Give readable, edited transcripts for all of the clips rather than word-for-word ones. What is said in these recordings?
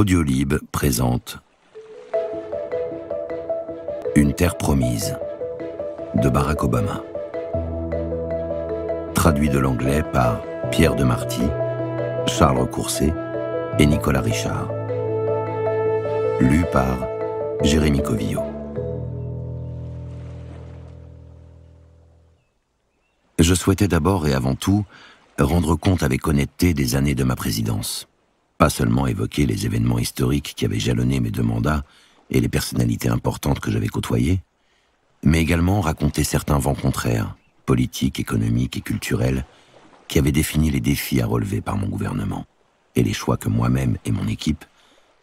Audiolib présente Une terre promise de Barack Obama. Traduit de l'anglais par Pierre de Marty, Charles Courset et Nicolas Richard. Lu par Jérémy Covillo. Je souhaitais d'abord et avant tout rendre compte avec honnêteté des années de ma présidence. Pas seulement évoquer les événements historiques qui avaient jalonné mes 2 mandats et les personnalités importantes que j'avais côtoyées, mais également raconter certains vents contraires, politiques, économiques et culturels, qui avaient défini les défis à relever par mon gouvernement, et les choix que moi-même et mon équipe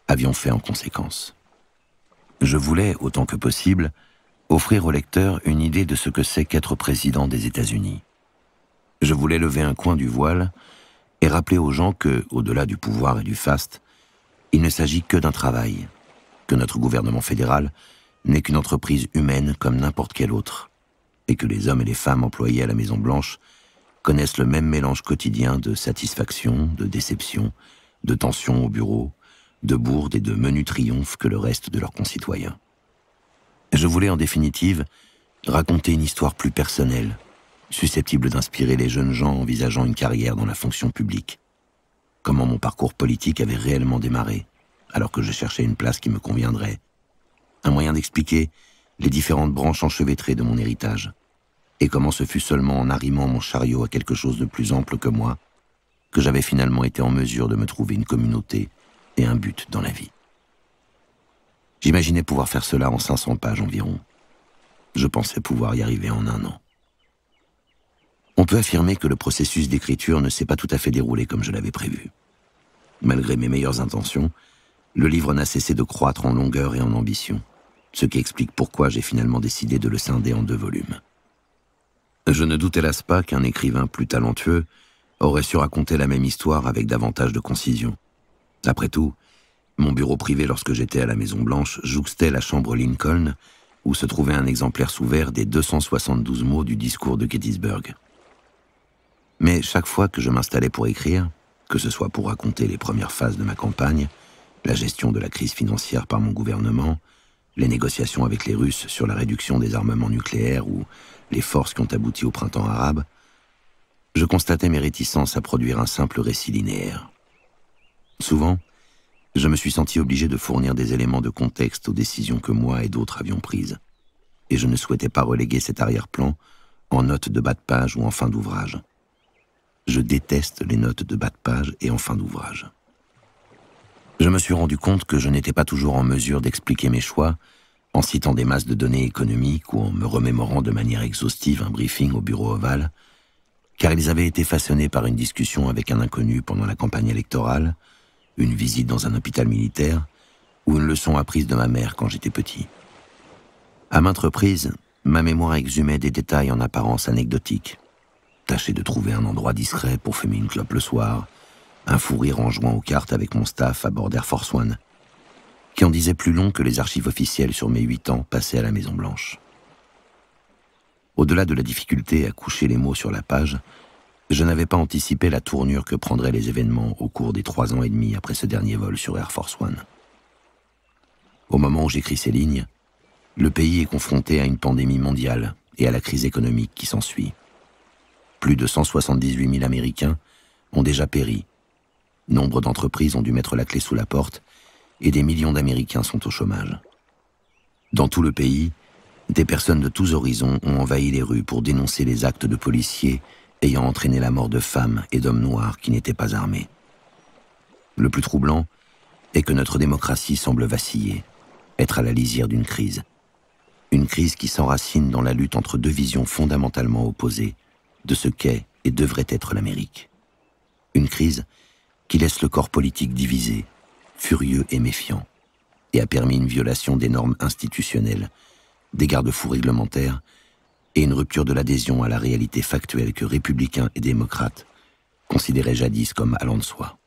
avions faits en conséquence. Je voulais, autant que possible, offrir au lecteur une idée de ce que c'est qu'être président des États-Unis. Je voulais lever un coin du voile et rappeler aux gens que, au-delà du pouvoir et du faste, il ne s'agit que d'un travail, que notre gouvernement fédéral n'est qu'une entreprise humaine comme n'importe quelle autre, et que les hommes et les femmes employés à la Maison-Blanche connaissent le même mélange quotidien de satisfaction, de déception, de tension au bureau, de bourde et de menus triomphes que le reste de leurs concitoyens. Je voulais en définitive raconter une histoire plus personnelle, susceptible d'inspirer les jeunes gens envisageant une carrière dans la fonction publique. Comment mon parcours politique avait réellement démarré, alors que je cherchais une place qui me conviendrait. Un moyen d'expliquer les différentes branches enchevêtrées de mon héritage, et comment ce fut seulement en arrimant mon chariot à quelque chose de plus ample que moi, que j'avais finalement été en mesure de me trouver une communauté et un but dans la vie. J'imaginais pouvoir faire cela en 500 pages environ. Je pensais pouvoir y arriver en 1 an. On peut affirmer que le processus d'écriture ne s'est pas tout à fait déroulé comme je l'avais prévu. Malgré mes meilleures intentions, le livre n'a cessé de croître en longueur et en ambition, ce qui explique pourquoi j'ai finalement décidé de le scinder en 2 volumes. Je ne doute hélas pas qu'un écrivain plus talentueux aurait su raconter la même histoire avec davantage de concision. Après tout, mon bureau privé lorsque j'étais à la Maison-Blanche jouxtait la chambre Lincoln, où se trouvait un exemplaire sous verre des 272 mots du discours de Gettysburg. Mais chaque fois que je m'installais pour écrire, que ce soit pour raconter les premières phases de ma campagne, la gestion de la crise financière par mon gouvernement, les négociations avec les Russes sur la réduction des armements nucléaires ou les forces qui ont abouti au printemps arabe, je constatais mes réticences à produire un simple récit linéaire. Souvent, je me suis senti obligé de fournir des éléments de contexte aux décisions que moi et d'autres avions prises, et je ne souhaitais pas reléguer cet arrière-plan en notes de bas de page ou en fin d'ouvrage. Je déteste les notes de bas de page et en fin d'ouvrage. Je me suis rendu compte que je n'étais pas toujours en mesure d'expliquer mes choix en citant des masses de données économiques ou en me remémorant de manière exhaustive un briefing au bureau ovale, car ils avaient été façonnés par une discussion avec un inconnu pendant la campagne électorale, une visite dans un hôpital militaire ou une leçon apprise de ma mère quand j'étais petit. À maintes reprises, ma mémoire exhumait des détails en apparence anecdotiques. Tâcher de trouver un endroit discret pour fumer une clope le soir, un fou rire en jouant aux cartes avec mon staff à bord d'Air Force One, qui en disait plus long que les archives officielles sur mes 8 ans passés à la Maison-Blanche. Au-delà de la difficulté à coucher les mots sur la page, je n'avais pas anticipé la tournure que prendraient les événements au cours des 3 ans et demi après ce dernier vol sur Air Force One. Au moment où j'écris ces lignes, le pays est confronté à une pandémie mondiale et à la crise économique qui s'ensuit. Plus de 178 000 Américains ont déjà péri. Nombre d'entreprises ont dû mettre la clé sous la porte et des millions d'Américains sont au chômage. Dans tout le pays, des personnes de tous horizons ont envahi les rues pour dénoncer les actes de policiers ayant entraîné la mort de femmes et d'hommes noirs qui n'étaient pas armés. Le plus troublant est que notre démocratie semble vaciller, être à la lisière d'une crise. Une crise qui s'enracine dans la lutte entre 2 visions fondamentalement opposées de ce qu'est et devrait être l'Amérique. Une crise qui laisse le corps politique divisé, furieux et méfiant, et a permis une violation des normes institutionnelles, des garde-fous réglementaires et une rupture de l'adhésion à la réalité factuelle que républicains et démocrates considéraient jadis comme allant de soi.